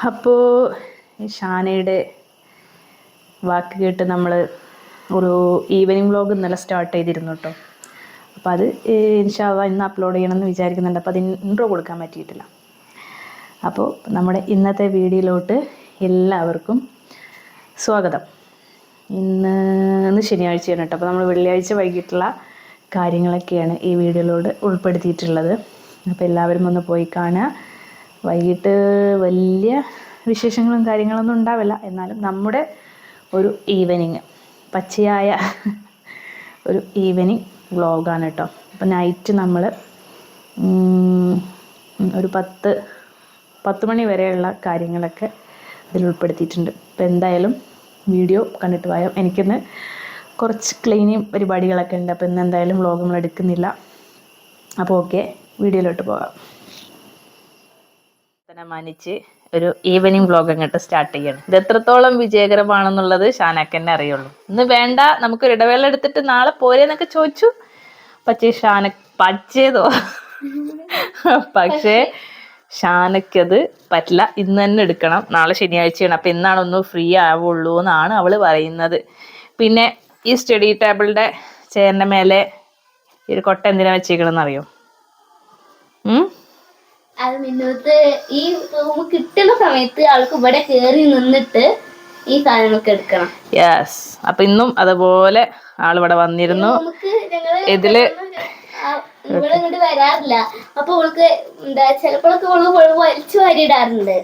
അപ്പോൾ ഷാനയുടെ വാക്ക് കേട്ട് നമ്മൾ ഒരു ഈവനിങ് വ്ലോഗ് ഇന്നലെ സ്റ്റാർട്ട് ചെയ്തിരുന്നു കേട്ടോ. അപ്പോൾ അത് ഇൻഷാ അല്ലാഹ് ഇന്ന് അപ്ലോഡ് ചെയ്യണമെന്ന് വിചാരിക്കുന്നുണ്ട്. അപ്പോൾ അതിന് ഇൻട്രോ കൊടുക്കാൻ പറ്റിയിട്ടില്ല. അപ്പോൾ നമ്മുടെ ഇന്നത്തെ വീഡിയോയിലോട്ട് എല്ലാവർക്കും സ്വാഗതം. ഇന്ന് ശനിയാഴ്ചയാണ് കേട്ടോ. അപ്പോൾ നമ്മൾ വെള്ളിയാഴ്ച വൈകിട്ടുള്ള കാര്യങ്ങളൊക്കെയാണ് ഈ വീഡിയോയിലോട് ഉൾപ്പെടുത്തിയിട്ടുള്ളത്. അപ്പോൾ എല്ലാവരും ഒന്ന് പോയി കാണുക. വൈകിട്ട് വലിയ വിശേഷങ്ങളും കാര്യങ്ങളൊന്നും ഉണ്ടാവില്ല, എന്നാലും നമ്മുടെ ഒരു ഈവനിങ് പച്ചയായ ഒരു ഈവനിങ് വ്ളോഗാണ് കേട്ടോ. അപ്പോൾ നൈറ്റ് നമ്മൾ ഒരു 10 മണി വരെയുള്ള കാര്യങ്ങളൊക്കെ അതിൽ ഉൾപ്പെടുത്തിയിട്ടുണ്ട്. അപ്പോൾ എന്തായാലും വീഡിയോ കണ്ടിട്ട് പോയാൽ എനിക്കിന്ന് കുറച്ച് ക്ലീനിങ് പരിപാടികളൊക്കെ ഉണ്ട്. അപ്പോൾ ഇന്ന് എന്തായാലും വ്ളോഗ് നമ്മൾ എടുക്കുന്നില്ല. അപ്പോൾ ഓക്കെ, വീഡിയോയിലോട്ട് പോകാം. മാനിച്ച് ഒരു ഈവനിങ് വ്ളോഗ് അങ്ങോട്ട് സ്റ്റാർട്ട് ചെയ്യണം. ഇത് എത്രത്തോളം വിജയകരമാണെന്നുള്ളത് ഷാനക്ക് തന്നെ അറിയുള്ളൂ. ഇന്ന് വേണ്ട, നമുക്കൊരു ഇടവേള എടുത്തിട്ട് നാളെ പോരേന്നൊക്കെ ചോദിച്ചു. പക്ഷേ പക്ഷേ ഷാനക്കത് പറ്റില്ല, ഇന്ന് തന്നെ എടുക്കണം. നാളെ ശനിയാഴ്ചയാണ്, അപ്പം ഇന്നാണ് ഒന്ന് ഫ്രീ ആവുള്ളൂ എന്നാണ് അവള് പറയുന്നത്. പിന്നെ ഈ സ്റ്റഡി ടേബിളിന്റെ ചെയറിന്റെ മേലെ ഒരു കൊട്ട എന്തിനാ വെച്ചേക്കണെന്ന് അറിയോ? അത് മിന്നൂത്ത് ഈ റൂം കിട്ടുന്ന സമയത്ത് ആൾക്ക് ഇവിടെ കേറി നിന്നിട്ട് ഈ സാധനങ്ങളൊക്കെ എടുക്കണം. യെസ്, അപ്പൊ ഇന്നും അതുപോലെ ആളിവിടെ വന്നിരുന്നു. ഇതില് ഇവിടെ ഇങ്ങോട്ട് വരാറില്ല. അപ്പൊ അവൾക്ക് എന്താ ചിലപ്പോഴൊക്കെ വലിച്ചു വാരിയിടാറുണ്ട്.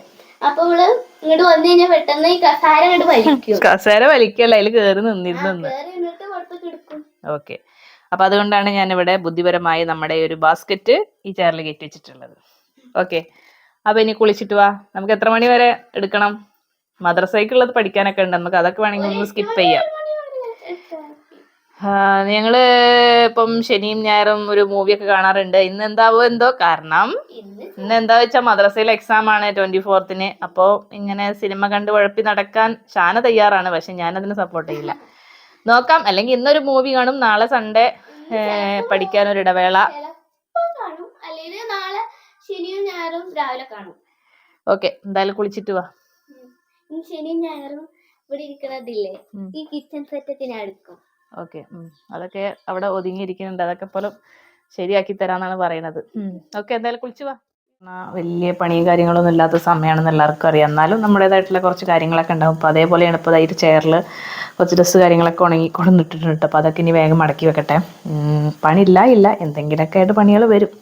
അപ്പൊ അവള് ഇങ്ങോട്ട് വന്നു കഴിഞ്ഞാൽ പെട്ടെന്ന് ഈ കസാര ഇങ്ങോട്ട് വലിക്കും. കസേര വലിക്കല്ല, അതിൽ കേറി നിന്നിരുന്നു. ഓക്കെ, അപ്പൊ അതുകൊണ്ടാണ് ഞാൻ ഇവിടെ ബുദ്ധിപരമായി നമ്മുടെ ഒരു ബാസ്ക്കറ്റ് ഈ ചെയറിൽ കയറ്റി വെച്ചിട്ടുള്ളത്. ഓക്കെ, അപ്പൊ ഇനി കുളിച്ചിട്ട് വാ. നമുക്ക് എത്ര മണി വരെ എടുക്കണം? മദ്രസയ്ക്കുള്ളത് പഠിക്കാനൊക്കെ ഉണ്ട്, നമുക്ക് അതൊക്കെ വേണമെങ്കിൽ ഒന്ന് സ്കിപ്പ് ചെയ്യാം. ഞങ്ങള് ഇപ്പം ശനിയും ഞായറും ഒരു മൂവിയൊക്കെ കാണാറുണ്ട്. ഇന്ന് എന്താവോ എന്തോ, കാരണം ഇന്ന് എന്താ വെച്ചാൽ മദ്രസയിൽ എക്സാം ആണ് 24th. അപ്പോൾ ഇങ്ങനെ സിനിമ കണ്ട് ഉഴപ്പി നടക്കാൻ ഷാന തയ്യാറാണ്, പക്ഷെ ഞാനതിന് സപ്പോർട്ട് ചെയ്യില്ല. നോക്കാം, അല്ലെങ്കിൽ ഇന്നൊരു മൂവി കാണും, നാളെ സൺഡേ പഠിക്കാനൊരു ഇടവേള. ശനിയും ഞായറും രാവിലെ കാണും. ഓക്കെ, എന്തായാലും കുളിച്ചിട്ട് വാ. ശനിയും ഞായറും ഇവിടെ ഇരിക്കണതില്ലേ, ഈ കിച്ചൺ സെറ്റൊക്കെ ഞാൻ എടുക്കും. ഓക്കെ, അതൊക്കെ അവിടെ ഒതുങ്ങിയിരിക്കുന്നുണ്ട്, അതൊക്കെ പോലും ശരിയാക്കി തരാന്നാണ് പറയണത്. ഓക്കെ, എന്തായാലും കുളിച്ചു വാ. വലിയ പണിയും കാര്യങ്ങളൊന്നും ഇല്ലാത്ത സമയമാണെന്ന് എല്ലാവർക്കും അറിയാം, എന്നാലും നമ്മുടേതായിട്ടുള്ള കുറച്ച് കാര്യങ്ങളൊക്കെ ഉണ്ടാവും. അപ്പോൾ അതേപോലെയാണ് ഇപ്പോൾ ഈ ചെയറിൽ കുറച്ച് ഡ്രസ്സ് കാര്യങ്ങളൊക്കെ ഉണങ്ങി കൊണ്ടുവന്നിട്ടിട്ടുണ്ട്. അപ്പോൾ അതൊക്കെ ഇനി വേഗം മടക്കി വെക്കട്ടെ. പണിയില്ല, എന്തെങ്കിലുമൊക്കെ ആയിട്ട് പണികൾ വരും.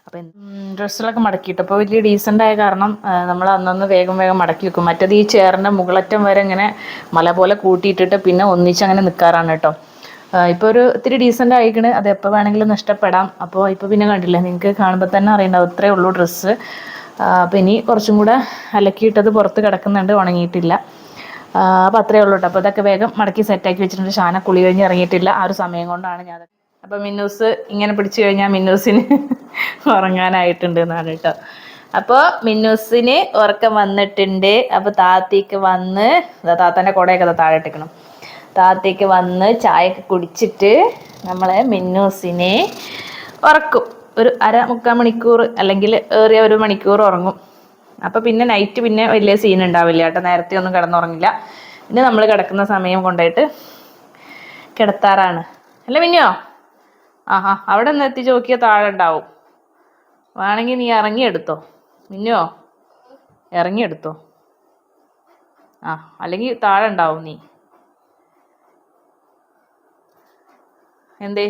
അപ്പം ഡ്രസ്സുകളൊക്കെ മടക്കിയിട്ട് അപ്പോൾ വലിയ ഡീസൻ്റ് ആയ കാരണം നമ്മൾ അന്നന്ന് വേഗം മടക്കി വെക്കും. മറ്റേത് ഈ ചെയറിൻ്റെ മുകളറ്റം വരെ ഇങ്ങനെ മല പോലെ കൂട്ടിയിട്ടിട്ട് പിന്നെ ഒന്നിച്ചങ്ങനെ നിൽക്കാറാണ് കേട്ടോ. ഇപ്പോൾ ഒരു ഇത്തിരി ഡീസൻ്റ് ആയിക്കണ്, അത് എപ്പോൾ വേണമെങ്കിലും നഷ്ടപ്പെടാം. അപ്പോൾ ഇപ്പോൾ പിന്നെ കണ്ടില്ലേ, നിങ്ങൾക്ക് കാണുമ്പോൾ തന്നെ അറിയണ്ടാവും, ഇത്രയേ ഉള്ളൂ ഡ്രസ്സ്. അപ്പോൾ ഇനി കുറച്ചും കൂടെ അലക്കിയിട്ടത് പുറത്ത് കിടക്കുന്നുണ്ട്, ഉണങ്ങിയിട്ടില്ല. അപ്പോൾ അത്രയേ ഉള്ളൂ കേട്ടോ. അപ്പോൾ അതൊക്കെ വേഗം മടക്കി സെറ്റാക്കി വെച്ചിട്ടുണ്ട്. ഷാന കുളി കഴിഞ്ഞ് ഇറങ്ങിയിട്ടില്ല, ആ ഒരു സമയം കൊണ്ടാണ് ഞാൻ. അപ്പോൾ മിന്നൂസ് ഇങ്ങനെ പിടിച്ചു കഴിഞ്ഞാൽ മിന്നൂസിന് ഉറങ്ങാനായിട്ടുണ്ട് എന്നാണ് കേട്ടോ. അപ്പോൾ മിന്നൂസിന് ഉറക്കം വന്നിട്ടുണ്ട്. അപ്പോൾ താത്തേക്ക് വന്ന്, താത്താൻ്റെ കുടയൊക്കെ താഴെ ഇട്ടിക്കണം. താത്തേക്ക് വന്ന് ചായയൊക്കെ കുടിച്ചിട്ട് നമ്മളെ മിന്നൂസിനെ ഉറക്കും. ഒരു 1/4 മണിക്കൂർ അല്ലെങ്കിൽ ഏറിയ 1 മണിക്കൂർ ഉറങ്ങും. അപ്പോൾ പിന്നെ നൈറ്റ് പിന്നെ വലിയ സീൻ ഉണ്ടാവില്ല കേട്ടോ. നേരത്തെ ഒന്നും കിടന്നുറങ്ങില്ല. പിന്നെ നമ്മൾ കിടക്കുന്ന സമയം കൊണ്ടായിട്ട് കിടത്താറാണ്. അല്ല മിന്നോ? ആഹാ, അവിടെ നിന്ന് എത്തിച്ച് നോക്കിയാൽ താഴെ ഉണ്ടാവും. വേണമെങ്കിൽ നീ ഇറങ്ങിയെടുത്തോ മിന്നോ, ഇറങ്ങിയെടുത്തോ. അല്ലെങ്കിൽ താഴെ ഉണ്ടാവും നീ. എന്തേ?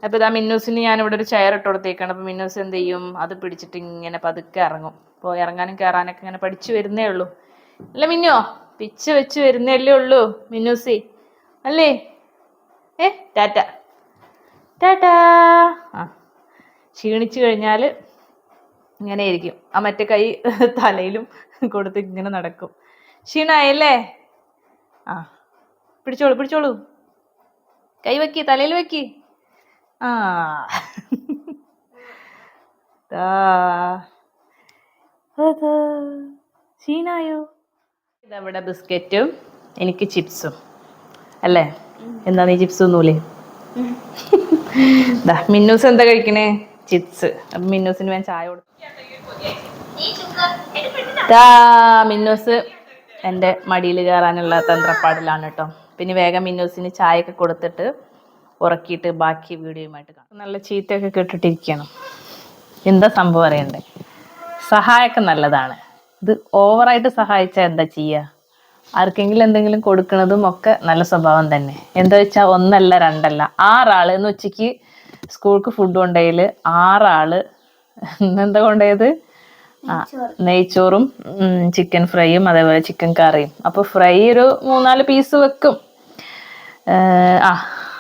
അപ്പോൾ ഇതാ മിന്നൂസിന് ഞാനിവിടെ ഒരു ചെയർ ഇട്ട് കൊടുത്തേക്കാണ്. അപ്പോൾ മിന്നൂസ് എന്ത് ചെയ്യും, അത് പിടിച്ചിട്ട് ഇങ്ങനെ പതുക്കെ ഇറങ്ങും. അപ്പോൾ ഇറങ്ങാനും കയറാനൊക്കെ ഇങ്ങനെ പഠിച്ചു വരുന്നേ ഉള്ളൂ. അല്ല മിന്നോ, പിച്ച് വെച്ച് വരുന്നല്ലേ ഉള്ളൂ മിന്നൂസി, അല്ലേ? ടാറ്റ ടാറ്റാ. ക്ഷീണിച്ചു കഴിഞ്ഞാൽ ഇങ്ങനെ ഇരിക്കും. ആ മറ്റേ കൈ തലയിലും കൊടുത്ത് ഇങ്ങനെ നടക്കും. ക്ഷീണായല്ലേ? പിടിച്ചോളൂ, കൈ വെക്കി, തലയിൽ വെക്കി. ക്ഷീണായോ? ഇതവിടെ ബിസ്ക്കറ്റും എനിക്ക് ചിപ്സും അല്ലേ? എന്താ നീ ചിപ്സ് ഒന്നുമില്ലേ? മിന്നൂസ് എന്താ കഴിക്കണേ? ചിപ്സ്. അപ്പം മിന്നൂസിന് ഞാൻ ചായ കൊടുത്തു. മിന്നൂസ് എൻ്റെ മടിയിൽ കയറാനുള്ള തന്ത്രപ്പാടിലാണ് കേട്ടോ. പിന്നെ വേഗം മിന്നൂസിന് ചായയൊക്കെ കൊടുത്തിട്ട് ഉറക്കിയിട്ട് ബാക്കി വീഡിയോയുമായിട്ട് കാണാം. നല്ല ചീത്തയൊക്കെ കേട്ടിട്ടിരിക്കണം. എന്താ സംഭവം അറിയണ്ടേ? സഹായമൊക്കെ നല്ലതാണ്. ഇത് ഓവറായിട്ട് സഹായിച്ചാൽ എന്താ ചെയ്യുക? ആർക്കെങ്കിലും എന്തെങ്കിലും കൊടുക്കുന്നതും ഒക്കെ നല്ല സ്വഭാവം തന്നെ. എന്താ വെച്ചാൽ 1 അല്ല 2 അല്ല 6 ആള് ഇന്ന് ഉച്ചയ്ക്ക് സ്കൂൾക്ക് ഫുഡ് കൊണ്ടുപോയാൽ 6 ആള് എന്താ കൊണ്ടുപോയത്? നെയ്ച്ചോറും ചിക്കൻ ഫ്രൈയും അതേപോലെ ചിക്കൻ കറിയും. അപ്പോൾ ഫ്രൈ ഒരു 3-4 പീസ് വെക്കും.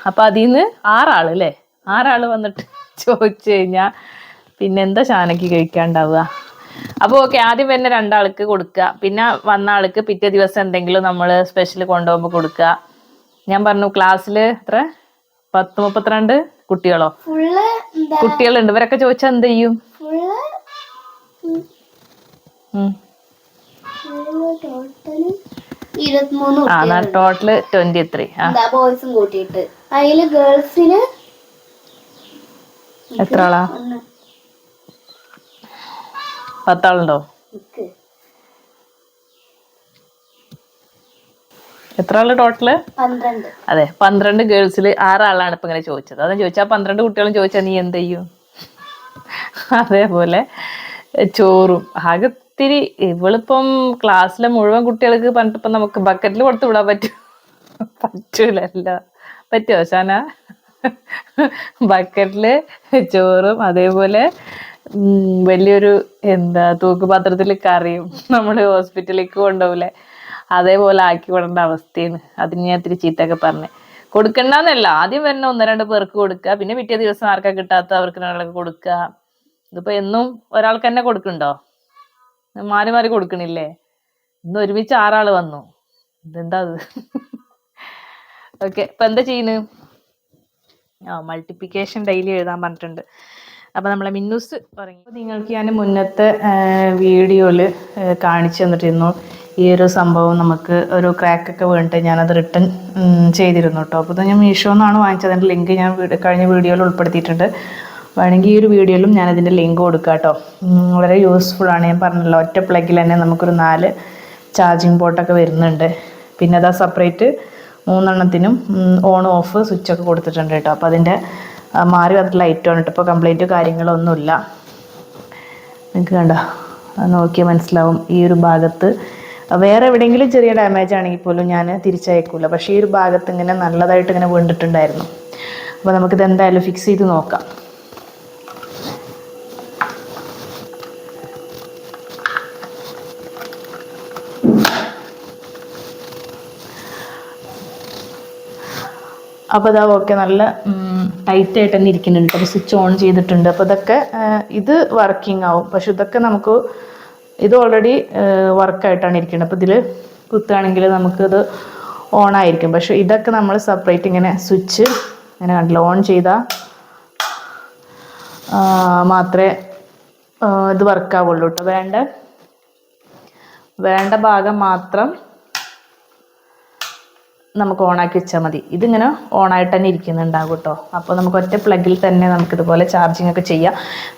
അപ്പം അതിൽ നിന്ന് 6 ആള് അല്ലേ, 6 ആള് വന്നിട്ട് ചോദിച്ചു കഴിഞ്ഞാൽ പിന്നെ എന്താ ഷാനയ്ക്ക് കഴിക്കാണ്ടാവുക? അപ്പോൾ ഓക്കെ, ആദ്യം തന്നെ 2 ആൾക്ക് കൊടുക്കുക. പിന്നെ വന്ന ആൾക്ക് പിറ്റേ ദിവസം എന്തെങ്കിലും നമ്മൾ സ്പെഷ്യൽ കൊണ്ടുപോകുമ്പോൾ കൊടുക്കുക. ഞാൻ പറഞ്ഞു ക്ലാസ്സിൽ എത്ര 10-32 കുട്ടികളുണ്ട്. ഇവരൊക്കെ ചോദിച്ചാൽ എന്ത് ചെയ്യും? ടോട്ടല് 23. ബോയ്സും കൂട്ടിയിട്ട് അതില് ഗേൾസിന് എത്ര ആളാ? 10 ആളുണ്ടോ? എത്ര ആള് ടോട്ടല്? 12. അതെ, 12 ഗേൾസിൽ 6 ആളാണ് ഇപ്പൊ ഇങ്ങനെ ചോദിച്ചത്. അതെന്ന് ചോദിച്ചാൽ 12 കുട്ടികളും ചോദിച്ചാൽ നീ എന്ത് ചെയ്യും? അതേപോലെ ചോറും ആകെ ഇത്തിരി. ഇവളിപ്പം ക്ലാസ്സിലെ മുഴുവൻ കുട്ടികൾക്ക് പറഞ്ഞിട്ടിപ്പം നമുക്ക് ബക്കറ്റിൽ കൊടുത്തു വിടാൻ പറ്റൂലല്ലോ. പറ്റുമോ ഷാന? ബക്കറ്റില് ചോറും അതേപോലെ വലിയൊരു തൂക്കുപാത്രത്തിൽ കറിയും നമ്മൾ ഹോസ്പിറ്റലിലേക്ക് കൊണ്ടുപോകില്ലേ, അതേപോലെ ആക്കി വിടേണ്ട അവസ്ഥയാണ്. അതിന് ഞാൻ ഇത്തിരി ചീത്തയൊക്കെ പറഞ്ഞ് കൊടുക്കണ്ടെന്നല്ല, ആദ്യം വരുന്ന 1-2 പേർക്ക് കൊടുക്കുക. പിന്നെ പിറ്റേ ദിവസം ആർക്കാ കിട്ടാത്ത അവർക്ക് ഒരാൾക്ക് കൊടുക്കുക. ഇതിപ്പോ എന്നും ഒരാൾക്ക് തന്നെ കൊടുക്കണ്ടോ? മാറി മാറി കൊടുക്കണില്ലേ? ഇന്ന് ഒരുമിച്ച് 6 ആള് വന്നു. ഇതെന്താ അത്? ഓക്കെ, ഇപ്പൊ എന്താ ചെയ്യുന്നു? മൾട്ടിപ്ലിക്കേഷൻ ഡെയിലി എഴുതാൻ പറഞ്ഞിട്ടുണ്ട്. അപ്പം നമ്മളെ മിന്നൂസ് പറയും. നിങ്ങൾക്ക് ഞാൻ മുന്നത്തെ വീഡിയോയിൽ കാണിച്ചു തന്നിട്ടിരുന്നു ഈ ഒരു സംഭവം. നമുക്ക് ഒരു ക്രാക്കൊക്കെ വീണിട്ട് ഞാനത് റിട്ടേൺ ചെയ്തിരുന്നു കേട്ടോ. അപ്പോൾ ഇത് ഞാൻ മീഷോന്നാണ് വാങ്ങിച്ചത്. അതിൻ്റെ ലിങ്ക് ഞാൻ കഴിഞ്ഞ വീഡിയോയിൽ ഉൾപ്പെടുത്തിയിട്ടുണ്ട്. വേണമെങ്കിൽ ഈ ഒരു വീഡിയോയിലും ഞാനതിൻ്റെ ലിങ്ക് കൊടുക്കാം കേട്ടോ. വളരെ യൂസ്ഫുള്ളാണ്. ഞാൻ പറഞ്ഞല്ലോ, ഒറ്റ പ്ലഗിൽ തന്നെ നമുക്കൊരു 4 ചാർജിങ് പോർട്ടൊക്കെ വരുന്നുണ്ട്. പിന്നെ അതാ സെപ്പറേറ്റ് 3 എണ്ണത്തിനും ഓൺ ഓഫ് സ്വിച്ചൊക്കെ കൊടുത്തിട്ടുണ്ട് കേട്ടോ. അപ്പോൾ അതിൻ്റെ മാറി വന്നിട്ട് ലൈറ്റാണ് കേട്ടോ. ഇപ്പോൾ കംപ്ലൈൻറ്റ് കാര്യങ്ങളൊന്നുമില്ല. നിങ്ങൾക്ക് കണ്ടോ, നോക്കിയാൽ മനസ്സിലാവും. ഈ ഒരു ഭാഗത്ത് വേറെ എവിടെയെങ്കിലും ചെറിയ ഡാമേജ് ആണെങ്കിൽ പോലും ഞാൻ തിരിച്ചയക്കൂല. പക്ഷേ ഈ ഒരു ഭാഗത്ത് ഇങ്ങനെ നല്ലതായിട്ട് ഇങ്ങനെ വീണിട്ടുണ്ടായിരുന്നു. അപ്പോൾ നമുക്കിത് എന്തായാലും ഫിക്സ് ചെയ്ത് നോക്കാം. അപ്പോൾ ഇതാ ഓക്കെ, നല്ല ടൈറ്റായിട്ട് തന്നെ ഇരിക്കുന്നുണ്ട്. അപ്പോൾ സ്വിച്ച് ഓൺ ചെയ്തിട്ടുണ്ട്. അപ്പോൾ ഇതൊക്കെ ഇത് വർക്കിംഗ് ആവും. പക്ഷെ ഇതൊക്കെ നമുക്ക് ഇത് ഓൾറെഡി വർക്കായിട്ടാണ് ഇരിക്കുന്നത്. അപ്പോൾ ഇതിൽ കുത്തുകയാണെങ്കിൽ നമുക്കിത് ഓണായിരിക്കും. പക്ഷേ ഇതൊക്കെ നമ്മൾ സെപ്പറേറ്റ് ഇങ്ങനെ സ്വിച്ച് ഇങ്ങനെ കണ്ടില്ല, ഓൺ ചെയ്താൽ മാത്രമേ ഇത് വർക്കാവുള്ളൂ കേട്ടോ. വേണ്ട ഭാഗം മാത്രം നമുക്ക് ഓണാക്കി വെച്ചാൽ മതി. ഇതിങ്ങനെ ഓണായിട്ട് തന്നെ ഇരിക്കുന്നുണ്ടാകും കേട്ടോ. അപ്പോൾ നമുക്ക് ഒറ്റ പ്ലഗിൽ തന്നെ നമുക്കിതുപോലെ ചാർജിങ് ഒക്കെ ചെയ്യാം.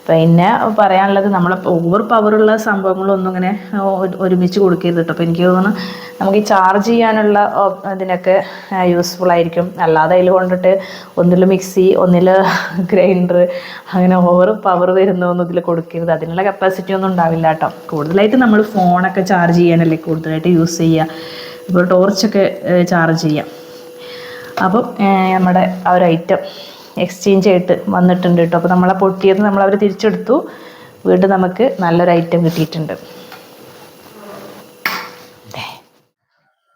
പിന്നെ പറയാനുള്ളത്, നമ്മളെ ഓവർ പവറുള്ള സംഭവങ്ങളൊന്നും ഇങ്ങനെ ഒരുമിച്ച് കൊടുക്കരുത് കേട്ടോ. അപ്പോൾ എനിക്ക് തോന്നുന്നു നമുക്ക് ഈ ചാർജ് ചെയ്യാനുള്ള ഇതിനൊക്കെ യൂസ്ഫുൾ ആയിരിക്കും. അല്ലാതെ അതിൽ കൊണ്ടിട്ട് ഒന്നിൽ മിക്സി, ഒന്നിൽ ഗ്രൈൻഡർ, അങ്ങനെ ഓവർ പവർ വരുന്നതൊന്നും ഇതിൽ കൊടുക്കരുത്. അതിനുള്ള കപ്പാസിറ്റി ഒന്നും ഉണ്ടാവില്ല കേട്ടോ. കൂടുതലായിട്ട് നമ്മൾ ഫോണൊക്കെ ചാർജ് ചെയ്യാനല്ലേ കൂടുതലായിട്ട് യൂസ് ചെയ്യുക. ഇപ്പോൾ ടോർച്ചൊക്കെ ചാർജ് ചെയ്യാം. അപ്പം നമ്മുടെ ആ ഒരു ഐറ്റം എക്സ്ചേഞ്ച് ആയിട്ട് വന്നിട്ടുണ്ട് കേട്ടോ. അപ്പോൾ നമ്മളെ പൊട്ടിയത് നമ്മളവർ തിരിച്ചെടുത്തു. വീണ്ടും നമുക്ക് നല്ലൊരു ഐറ്റം കിട്ടിയിട്ടുണ്ട്.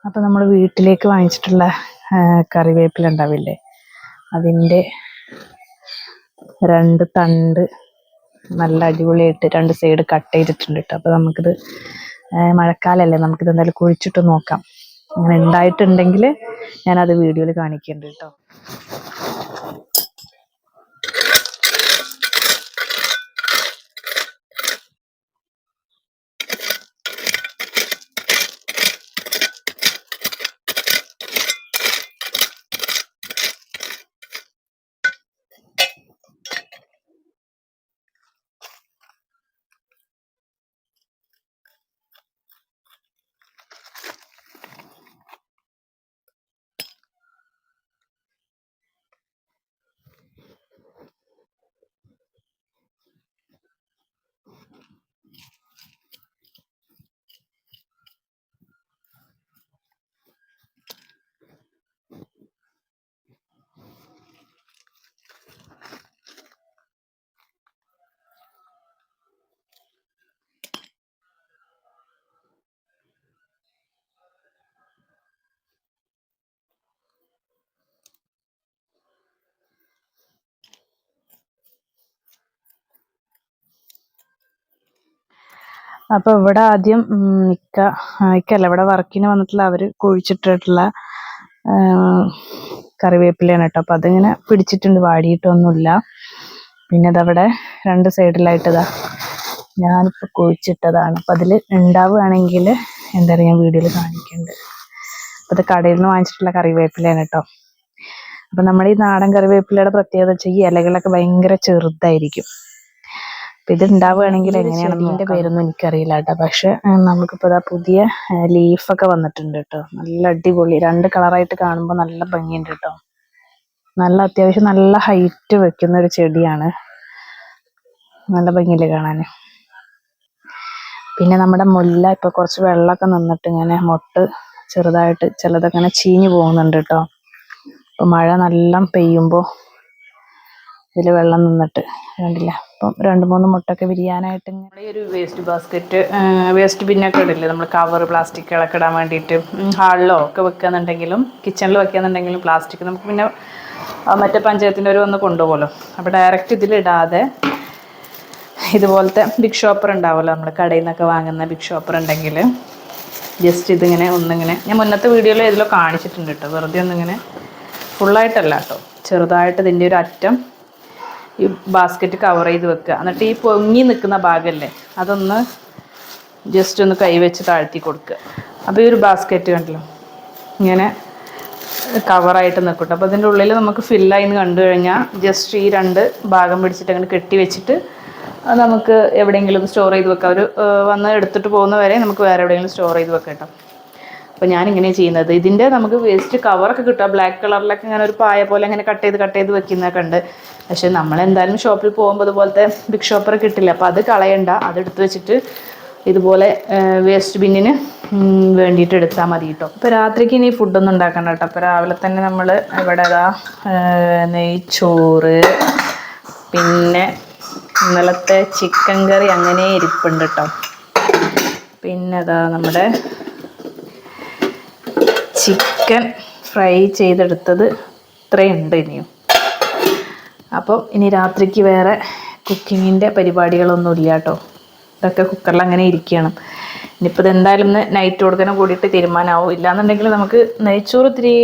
അപ്പോൾ നമ്മൾ വീട്ടിലേക്ക് വാങ്ങിച്ചിട്ടുള്ള കറിവേപ്പില ഉണ്ടാവില്ലേ, അതിൻ്റെ 2 തണ്ട് നല്ല അടിപൊളിയായിട്ട് 2 സൈഡ് കട്ട് ചെയ്തിട്ടുണ്ട് കേട്ടോ. അപ്പോൾ നമുക്കിത് മഴക്കാലമല്ലേ, നമുക്കിത് എന്തായാലും കുഴിച്ചിട്ട് നോക്കാം. അങ്ങനെ ഉണ്ടായിട്ടുണ്ടെങ്കിൽ ഞാനത് വീഡിയോയിൽ കാണിക്കുന്നുണ്ട് കേട്ടോ. അപ്പോൾ ഇവിടെ ആദ്യം ഇക്കല്ല ഇവിടെ വർക്കിന് വന്നിട്ടുള്ള അവർ കുഴിച്ചിട്ടിട്ടുള്ള കറിവേപ്പിലയാണ് കേട്ടോ. അപ്പം അതിങ്ങനെ പിടിച്ചിട്ടുണ്ട്, വാടിയിട്ടൊന്നുമില്ല. പിന്നെ അതവിടെ 2 സൈഡിലായിട്ട് ഞാനിപ്പോൾ കുഴിച്ചിട്ടതാണ്. അപ്പം അതിൽ ഉണ്ടാവുകയാണെങ്കിൽ എന്താ പറയുക, ഞാൻ വീഡിയോയിൽ കാണിക്കുന്നുണ്ട്. അപ്പം അത് കടയിൽ നിന്ന് വാങ്ങിച്ചിട്ടുള്ള കറിവേപ്പിലയാണ് കേട്ടോ. അപ്പം നമ്മുടെ ഈ നാടൻ കറിവേപ്പിലയുടെ പ്രത്യേകത വെച്ചാൽ ഈ ഇലകളൊക്കെ ഭയങ്കര ചെറുതായിരിക്കും. അപ്പം ഇത് ഉണ്ടാവുകയാണെങ്കിൽ എങ്ങനെയാണെന്ന് ഇതിൻ്റെ പേരൊന്നും എനിക്കറിയില്ല കേട്ടോ. പക്ഷെ നമുക്കിപ്പോൾ ഇതാ പുതിയ ലീഫൊക്കെ വന്നിട്ടുണ്ട് കേട്ടോ. നല്ല അടിപൊളി 2 കളറായിട്ട് കാണുമ്പോൾ നല്ല ഭംഗിയുണ്ട് കേട്ടോ. നല്ല അത്യാവശ്യം നല്ല ഹൈറ്റ് വെക്കുന്ന ഒരു ചെടിയാണ്. നല്ല ഭംഗിയില്ലേ കാണാൻ. പിന്നെ നമ്മുടെ മുല്ല ഇപ്പോൾ കുറച്ച് വെള്ളമൊക്കെ നിന്നിട്ട് ഇങ്ങനെ മൊട്ട് ചെറുതായിട്ട് ചിലതൊക്കെ ഇങ്ങനെ ചീഞ്ഞു പോകുന്നുണ്ട് കേട്ടോ. അപ്പോൾ മഴ നല്ല പെയ്യുമ്പോൾ ഇതിൽ വെള്ളം നിന്നിട്ട് കണ്ടില്ല. അപ്പം 2-3 മുട്ടൊക്കെ വിരിയാനായിട്ട് നമ്മുടെ ഈ ഒരു വേസ്റ്റ് ബിന്നൊക്കെ ഇടില്ലേ നമ്മൾ, കവർ പ്ലാസ്റ്റിക്കുകളൊക്കെ ഇടാൻ വേണ്ടിയിട്ട് ഹാളിലോ ഒക്കെ വെക്കുകയെന്നുണ്ടെങ്കിലും കിച്ചണിൽ വെക്കുകയെന്നുണ്ടെങ്കിലും പ്ലാസ്റ്റിക് നമുക്ക് പിന്നെ മറ്റേ പഞ്ചായത്തിൻ്റെ ഒരു വന്ന് കൊണ്ടുപോകുമല്ലോ. അപ്പോൾ ഡയറക്റ്റ് ഇതിലിടാതെ ഇതുപോലത്തെ ബിഗ് ഷോപ്പർ ഉണ്ടാവുമല്ലോ, നമ്മൾ കടയിൽ നിന്നൊക്കെ വാങ്ങുന്ന ബിഗ് ഷോപ്പർ ഉണ്ടെങ്കിൽ ജസ്റ്റ് ഇതിങ്ങനെ ഒന്നിങ്ങനെ, ഞാൻ മുന്നത്തെ വീഡിയോയിൽ ഇതിലോ കാണിച്ചിട്ടുണ്ട് കേട്ടോ. വെറുതെ ഒന്നിങ്ങനെ ഫുള്ളായിട്ടല്ല കേട്ടോ, ചെറുതായിട്ട് ഇതിൻ്റെ ഒരു അറ്റം ഈ ബാസ്ക്കറ്റ് കവർ ചെയ്ത് വെക്കുക. എന്നിട്ട് ഈ പൊങ്ങി നിൽക്കുന്ന ഭാഗമല്ലേ അതൊന്ന് ജസ്റ്റ് ഒന്ന് കൈവച്ച് താഴ്ത്തി കൊടുക്കുക. അപ്പോൾ ഈ ഒരു ബാസ്ക്കറ്റ് കണ്ടല്ലോ ഇങ്ങനെ കവറായിട്ട് നിൽക്കട്ടെ. അപ്പോൾ അതിൻ്റെ ഉള്ളിൽ നമുക്ക് ഫില്ലായി എന്ന് കണ്ടു കഴിഞ്ഞാൽ ജസ്റ്റ് ഈ 2 ഭാഗം പിടിച്ചിട്ട് അങ്ങനെ കെട്ടി വെച്ചിട്ട് നമുക്ക് എവിടെയെങ്കിലും സ്റ്റോർ ചെയ്ത് വെക്കാം. ഒരു വന്ന് എടുത്തിട്ട് പോകുന്ന വരെ നമുക്ക് വേറെ എവിടെയെങ്കിലും സ്റ്റോർ ചെയ്ത് വെക്കാം കേട്ടോ. അപ്പോൾ ഞാനിങ്ങനെ ചെയ്യുന്നത്, ഇതിൻ്റെ നമുക്ക് വേസ്റ്റ് കവറൊക്കെ കിട്ടുക ബ്ലാക്ക് കളറിലൊക്കെ ഇങ്ങനെ ഒരു പായ പോലെ അങ്ങനെ കട്ട് ചെയ്ത് വെക്കുന്നതൊക്കെ ഉണ്ട്. പക്ഷേ നമ്മളെന്തായാലും ഷോപ്പിൽ പോകുമ്പോൾ ഇതുപോലത്തെ ബിഗ് ഷോപ്പർ കിട്ടില്ല. അപ്പോൾ അത് കളയണ്ട, അതെടുത്ത് വെച്ചിട്ട് ഇതുപോലെ വേസ്റ്റ് ബിന്നിന് വേണ്ടിയിട്ട് എടുത്താൽ മതി കേട്ടോ. ഇപ്പോൾ രാത്രിക്ക് ഇനി ഫുഡൊന്നും ഉണ്ടാക്കണ്ട കേട്ടോ. അപ്പോൾ രാവിലെ തന്നെ നമ്മൾ ഇവിടെ നെയ്ച്ചോറ്, പിന്നെ ഇന്നലത്തെ ചിക്കൻ കറി അങ്ങനെ ഇരിപ്പുണ്ട് കേട്ടോ. പിന്നെ നമ്മുടെ ചിക്കൻ ഫ്രൈ ചെയ്തെടുത്തത് ഇത്രയുണ്ട് ഇനിയും. അപ്പം ഇനി രാത്രിക്ക് വേറെ കുക്കിങ്ങിൻ്റെ പരിപാടികളൊന്നുമില്ല കേട്ടോ. ഇതൊക്കെ കുക്കറിൽ അങ്ങനെ ഇരിക്കണം. ഇനിയിപ്പോൾ ഇതെന്തായാലും നൈറ്റ് കൊടുക്കാനും കൂടിയിട്ട് തീരുമാനമാവും. ഇല്ലാന്നുണ്ടെങ്കിൽ നമുക്ക് നെയ്ച്ചോറ് ഇത്തിരി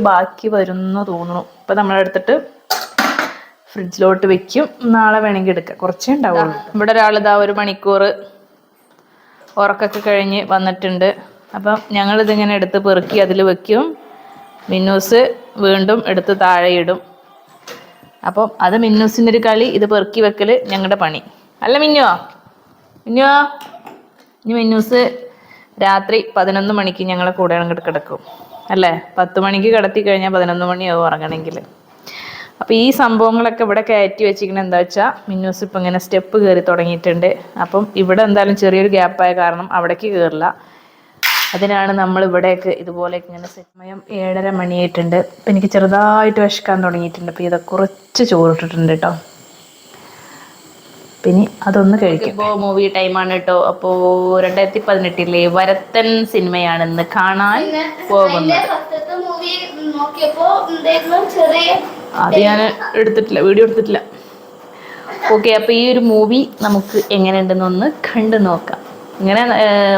ബാക്കി വരുമെന്ന് തോന്നുന്നു. ഇപ്പം നമ്മളെടുത്തിട്ട് ഫ്രിഡ്ജിലോട്ട് വെക്കും, നാളെ വേണമെങ്കിൽ എടുക്കാം, കുറച്ചേ ഉണ്ടാവുള്ളൂ. ഇവിടെ ഒരാളിതാ 1 മണിക്കൂർ ഉറക്കൊക്കെ കഴിഞ്ഞ് വന്നിട്ടുണ്ട്. അപ്പം ഞങ്ങളിതിങ്ങനെ എടുത്ത് പെറുക്കി അതിൽ വെക്കും. മിന്നൂസ് വീണ്ടും എടുത്ത് താഴെ ഇടും. അപ്പം അത് മിന്നൂസിൻ്റെ ഒരു കളി, ഇത് പെറുക്കി വെക്കൽ ഞങ്ങളുടെ പണി അല്ല മിന്നുവോ. ഇനി മിന്നൂസ് രാത്രി 11 മണിക്ക് ഞങ്ങളെ കൂടെ അങ്ങോട്ട് കിടക്കും അല്ലേ. 10 മണിക്ക് കിടത്തി കഴിഞ്ഞാൽ 11 മണിയാവും ഉറങ്ങണമെങ്കിൽ. അപ്പോൾ ഈ സംഭവങ്ങളൊക്കെ ഇവിടെ കയറ്റി വെച്ചിരിക്കുന്നത് എന്താ വെച്ചാൽ മിന്നൂസ് ഇപ്പം ഇങ്ങനെ സ്റ്റെപ്പ് കയറി തുടങ്ങിയിട്ടുണ്ട്. അപ്പം ഇവിടെ എന്തായാലും ചെറിയൊരു ഗ്യാപ്പായ കാരണം അവിടേക്ക് കയറില്ല. അതിനാണ് നമ്മൾ ഇവിടേക്ക് ഇതുപോലെയൊക്കെ ഇങ്ങനെ സമയം 7:30 മണിയായിട്ടുണ്ട്. ഇപ്പം എനിക്ക് ചെറുതായിട്ട് വിശക്കാൻ തുടങ്ങിയിട്ടുണ്ട്. അപ്പോൾ ഇതൊക്കെ കുറച്ച് ചോറിട്ടിട്ടുണ്ട് കേട്ടോ. പിന്നെ അതൊന്ന് കഴിക്കും. ഇപ്പോൾ മൂവി ടൈമാണ് കേട്ടോ. അപ്പോൾ 2018 വരത്തൻ സിനിമയാണ് ഇന്ന് കാണാൻ പോകുന്നത്. അത് ഞാൻ വീഡിയോ എടുത്തിട്ടില്ല. ഓക്കെ, അപ്പോൾ ഈ ഒരു മൂവി നമുക്ക് എങ്ങനെയുണ്ടെന്നൊന്ന് കണ്ടു നോക്കാം. ഇങ്ങനെ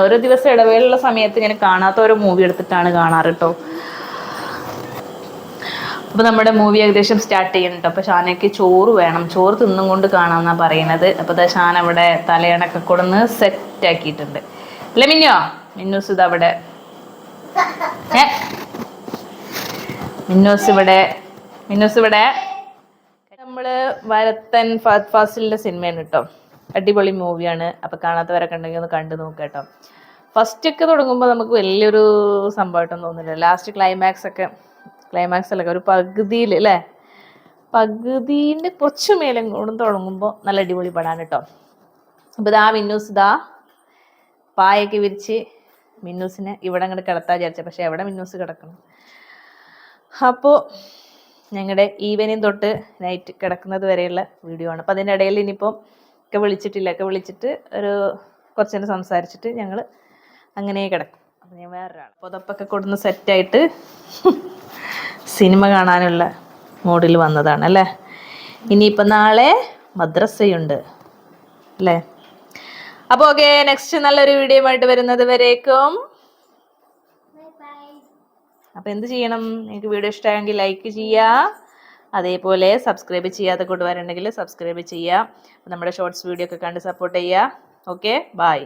ഓരോ ദിവസം ഇടവേളയുള്ള സമയത്ത് ഇങ്ങനെ കാണാത്ത ഓരോ മൂവി എടുത്തിട്ടാണ് കാണാറ് കേട്ടോ. അപ്പോൾ നമ്മുടെ മൂവി ഏകദേശം സ്റ്റാർട്ട് ചെയ്യുന്നുണ്ട്. അപ്പോൾ ഷാനയ്ക്ക് ചോറ് വേണം, ചോറ് തിന്നും കൊണ്ട് കാണാമെന്നാണ് പറയുന്നത്. അപ്പോൾ ഷാൻ അവിടെ തലയണൊക്കെ കൊടുന്ന് സെറ്റ് ആക്കിയിട്ടുണ്ട് അല്ലേ മിന്നൂസ് ഇതവിടെ മിന്നൂസ് ഇവിടെ നമ്മൾ വരത്തൻ ഫഹദ് ഫാസിലിൻ്റെ സിനിമയാണ് കേട്ടോ. അടിപൊളി മൂവിയാണ്. അപ്പോൾ കാണാത്തവരൊക്കെ ഉണ്ടെങ്കിൽ ഒന്ന് കണ്ടു നോക്കുക കേട്ടോ. ഫസ്റ്റൊക്കെ തുടങ്ങുമ്പോൾ നമുക്ക് വലിയൊരു സംഭവമായിട്ടൊന്നും തോന്നില്ല. ലാസ്റ്റ് ക്ലൈമാക്സ് അല്ല, ഒരു പകുതിയിൽ അല്ലേ, പകുതിൻ്റെ കുറച്ച് മേലും കൂടും തുടങ്ങുമ്പോൾ നല്ല അടിപൊളി പടാണ് കേട്ടോ. അപ്പോൾ മിന്നൂസ് പായൊക്കെ വിരിച്ച് മിന്നൂസിനെ ഇവിടെ അങ്ങോട്ട് കിടത്താൻ വിചാരിച്ചത്. പക്ഷെ എവിടെ മിന്നൂസ് കിടക്കണം. അപ്പോൾ ഞങ്ങളുടെ ഈവനിങ് തൊട്ട് നൈറ്റ് കിടക്കുന്നത് വരെയുള്ള വീഡിയോ ആണ്. അപ്പോൾ അതിൻ്റെ ഇടയിൽ ഇനിയിപ്പം ഒക്കെ വിളിച്ചിട്ട് ഒരു കുറച്ച് നേരം സംസാരിച്ചിട്ട് ഞങ്ങൾ അങ്ങനെ കിടക്കും. അപ്പോൾ ഞാൻ വേറൊരാൾ പുതപ്പൊക്കെ കൊടുന്ന് സെറ്റായിട്ട് സിനിമ കാണാനുള്ള മൂഡിൽ വന്നതാണ് അല്ലേ. ഇനിയിപ്പോൾ നാളെ മദ്രസയുണ്ട് അല്ലേ. അപ്പോൾ ഓക്കെ, നെക്സ്റ്റ് നല്ലൊരു വീഡിയോ ആയിട്ട് വരുന്നത് വരേക്കും. അപ്പോൾ എന്ത് ചെയ്യണം? നിങ്ങൾക്ക് വീഡിയോ ഇഷ്ടമായെങ്കിൽ ലൈക്ക് ചെയ്യുക, അതേപോലെ സബ്സ്ക്രൈബ് ചെയ്യാത്ത കൂട്ടുകാരുണ്ടെങ്കിൽ സബ്സ്ക്രൈബ് ചെയ്യുക. നമ്മുടെ ഷോർട്സ് വീഡിയോ ഒക്കെ കണ്ട് സപ്പോർട്ട് ചെയ്യുക. Okay, by.